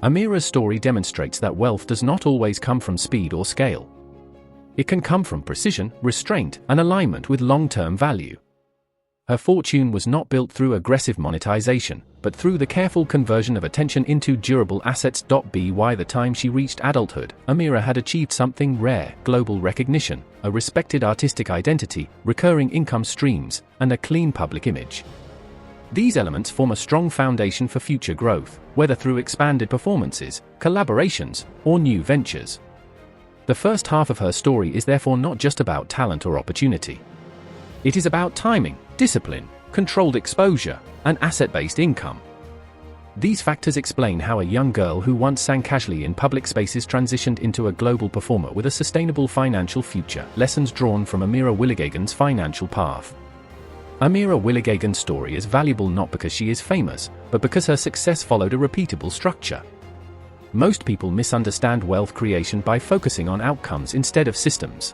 AMIRA's story demonstrates that wealth does not always come from speed or scale. It can come from precision, restraint, and alignment with long-term value. Her fortune was not built through aggressive monetization, but through the careful conversion of attention into durable assets. By the time she reached adulthood, AMIRA had achieved something rare: global recognition, a respected artistic identity, recurring income streams, and a clean public image. These elements form a strong foundation for future growth, whether through expanded performances, collaborations, or new ventures. The first half of her story is therefore not just about talent or opportunity. It is about timing, discipline, controlled exposure, and asset-based income. These factors explain how a young girl who once sang casually in public spaces transitioned into a global performer with a sustainable financial future. Lessons drawn from AMIRA WILLIGHAGEN's financial path. AMIRA WILLIGHAGEN's story is valuable not because she is famous, but because her success followed a repeatable structure. Most people misunderstand wealth creation by focusing on outcomes instead of systems.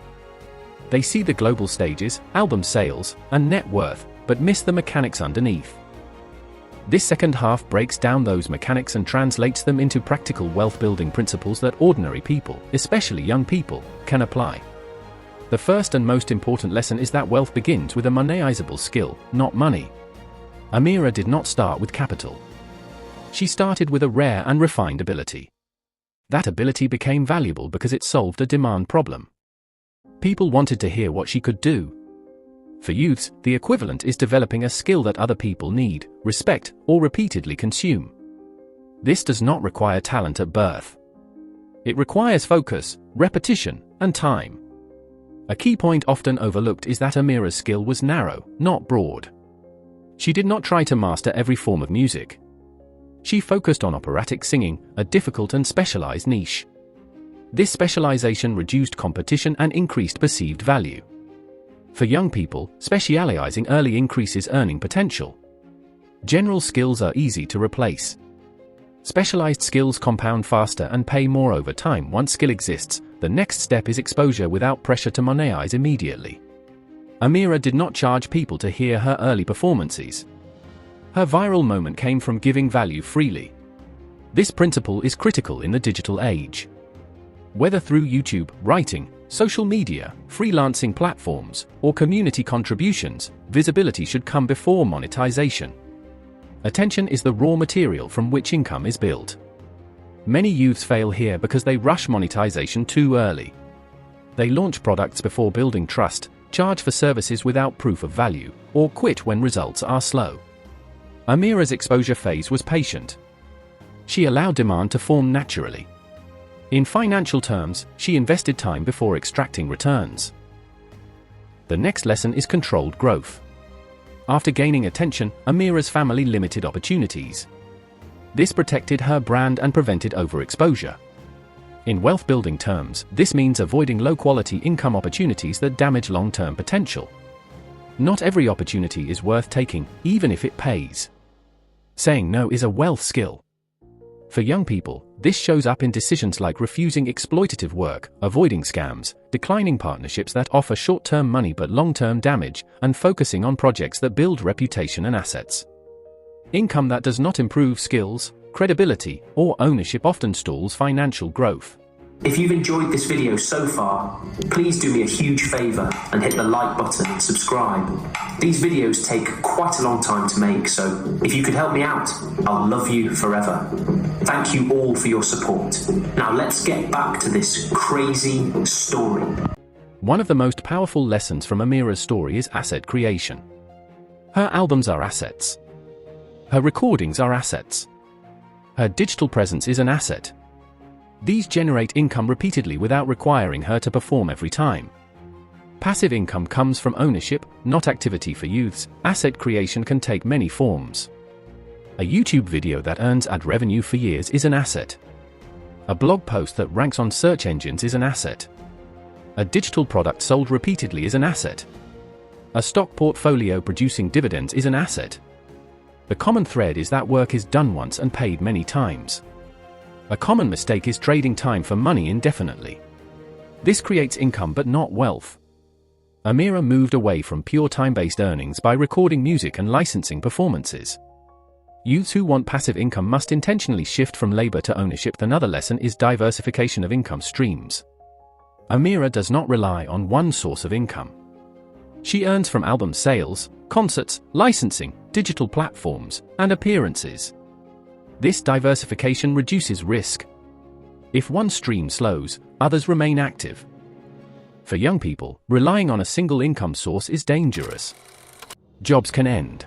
They see the global stages, album sales, and net worth, but miss the mechanics underneath. This second half breaks down those mechanics and translates them into practical wealth-building principles that ordinary people, especially young people, can apply. The first and most important lesson is that wealth begins with a monetizable skill, not money. AMIRA did not start with capital. She started with a rare and refined ability. That ability became valuable because it solved a demand problem. People wanted to hear what she could do. For youths, the equivalent is developing a skill that other people need, respect, or repeatedly consume. This does not require talent at birth. It requires focus, repetition, and time. A key point often overlooked is that AMIRA's skill was narrow, not broad. She did not try to master every form of music. She focused on operatic singing, a difficult and specialized niche. This specialization reduced competition and increased perceived value. For young people, specializing early increases earning potential. General skills are easy to replace. Specialized skills compound faster and pay more over time. Once skill exists, the next step is exposure without pressure to monetize immediately. AMIRA did not charge people to hear her early performances. Her viral moment came from giving value freely. This principle is critical in the digital age. Whether through YouTube, writing, social media, freelancing platforms, or community contributions, visibility should come before monetization. Attention is the raw material from which income is built. Many youths fail here because they rush monetization too early. They launch products before building trust, charge for services without proof of value, or quit when results are slow. AMIRA's exposure phase was patient. She allowed demand to form naturally. In financial terms, she invested time before extracting returns. The next lesson is controlled growth. After gaining attention, AMIRA's family limited opportunities. This protected her brand and prevented overexposure. In wealth-building terms, this means avoiding low-quality income opportunities that damage long-term potential. Not every opportunity is worth taking, even if it pays. Saying no is a wealth skill. For young people, this shows up in decisions like refusing exploitative work, avoiding scams, declining partnerships that offer short-term money but long-term damage, and focusing on projects that build reputation and assets. Income that does not improve skills, credibility, or ownership often stalls financial growth. If you've enjoyed this video so far, please do me a huge favour and hit the like button and subscribe. These videos take quite a long time to make, so if you could help me out, I'll love you forever. Thank you all for your support. Now let's get back to this crazy story. One of the most powerful lessons from AMIRA's story is asset creation. Her albums are assets. Her recordings are assets. Her digital presence is an asset. These generate income repeatedly without requiring her to perform every time. Passive income comes from ownership, not activity. For youths, asset creation can take many forms. A YouTube video that earns ad revenue for years is an asset. A blog post that ranks on search engines is an asset. A digital product sold repeatedly is an asset. A stock portfolio producing dividends is an asset. The common thread is that work is done once and paid many times. A common mistake is trading time for money indefinitely. This creates income but not wealth. AMIRA moved away from pure time-based earnings by recording music and licensing performances. Youths who want passive income must intentionally shift from labor to ownership. Another lesson is diversification of income streams. AMIRA does not rely on one source of income. She earns from album sales, concerts, licensing, digital platforms, and appearances. This diversification reduces risk. If one stream slows, others remain active. For young people, relying on a single income source is dangerous. Jobs can end.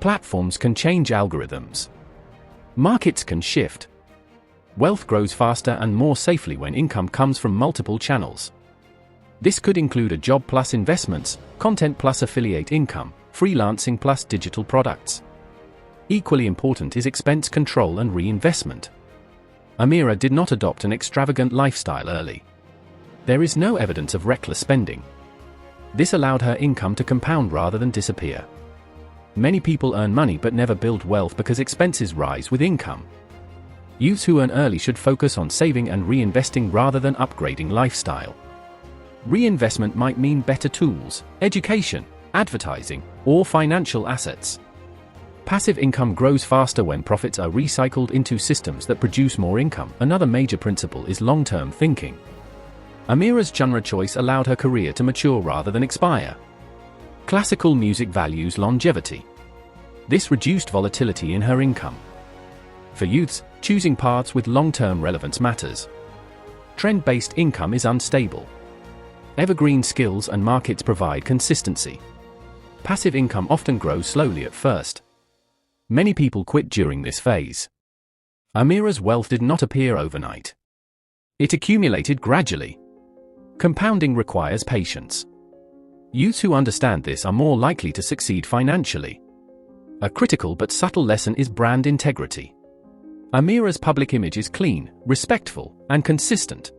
Platforms can change algorithms. Markets can shift. Wealth grows faster and more safely when income comes from multiple channels. This could include a job plus investments, content plus affiliate income, freelancing plus digital products. Equally important is expense control and reinvestment. AMIRA did not adopt an extravagant lifestyle early. There is no evidence of reckless spending. This allowed her income to compound rather than disappear. Many people earn money but never build wealth because expenses rise with income. Youths who earn early should focus on saving and reinvesting rather than upgrading lifestyle. Reinvestment might mean better tools, education, advertising, or financial assets. Passive income grows faster when profits are recycled into systems that produce more income. Another major principle is long-term thinking. AMIRA's genre choice allowed her career to mature rather than expire. Classical music values longevity. This reduced volatility in her income. For youths, choosing paths with long-term relevance matters. Trend-based income is unstable. Evergreen skills and markets provide consistency. Passive income often grows slowly at first. Many people quit during this phase. AMIRA's wealth did not appear overnight. It accumulated gradually. Compounding requires patience. Youths who understand this are more likely to succeed financially. A critical but subtle lesson is brand integrity. AMIRA's public image is clean, respectful, and consistent.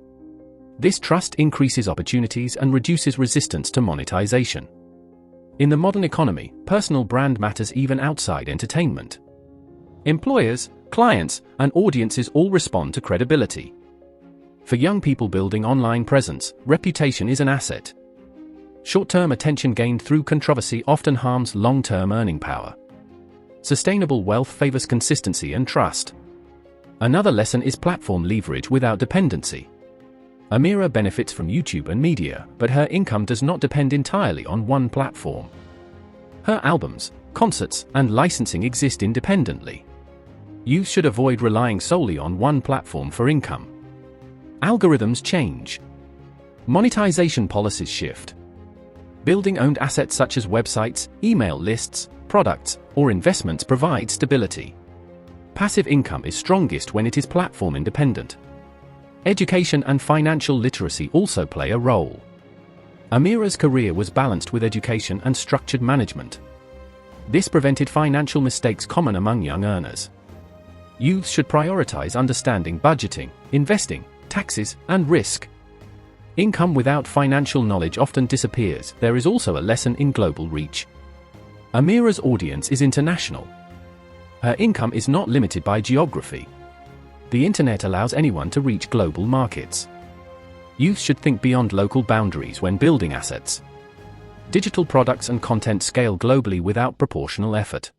This trust increases opportunities and reduces resistance to monetization. In the modern economy, personal brand matters even outside entertainment. Employers, clients, and audiences all respond to credibility. For young people building online presence, reputation is an asset. Short-term attention gained through controversy often harms long-term earning power. Sustainable wealth favors consistency and trust. Another lesson is platform leverage without dependency. AMIRA benefits from YouTube and media, but her income does not depend entirely on one platform. Her albums, concerts, and licensing exist independently. Youth should avoid relying solely on one platform for income. Algorithms change. Monetization policies shift. Building owned assets such as websites, email lists, products, or investments provide stability. Passive income is strongest when it is platform independent. Education and financial literacy also play a role. AMIRA's career was balanced with education and structured management. This prevented financial mistakes common among young earners. Youths should prioritize understanding budgeting, investing, taxes, and risk. Income without financial knowledge often disappears. There is also a lesson in global reach. AMIRA's audience is international. Her income is not limited by geography. The internet allows anyone to reach global markets. Youth should think beyond local boundaries when building assets. Digital products and content scale globally without proportional effort.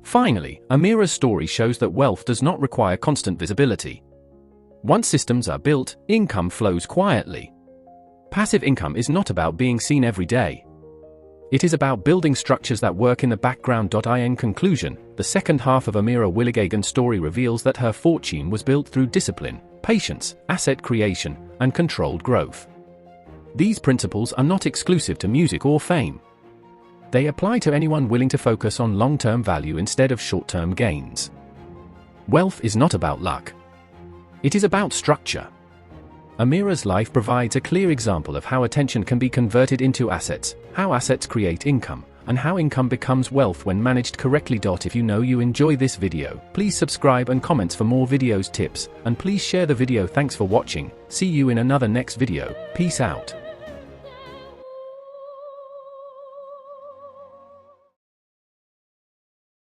Finally, AMIRA's story shows that wealth does not require constant visibility. Once systems are built, income flows quietly. Passive income is not about being seen every day. It is about building structures that work in the background. In conclusion, the second half of AMIRA WILLIGHAGEN's story reveals that her fortune was built through discipline, patience, asset creation, and controlled growth. These principles are not exclusive to music or fame. They apply to anyone willing to focus on long-term value instead of short-term gains. Wealth is not about luck. It is about structure. AMIRA's life provides a clear example of how attention can be converted into assets, how assets create income, and how income becomes wealth when managed correctly. If you enjoy this video, please subscribe and comments for more videos, tips, and please share the video. Thanks for watching. See you in another next video. Peace out.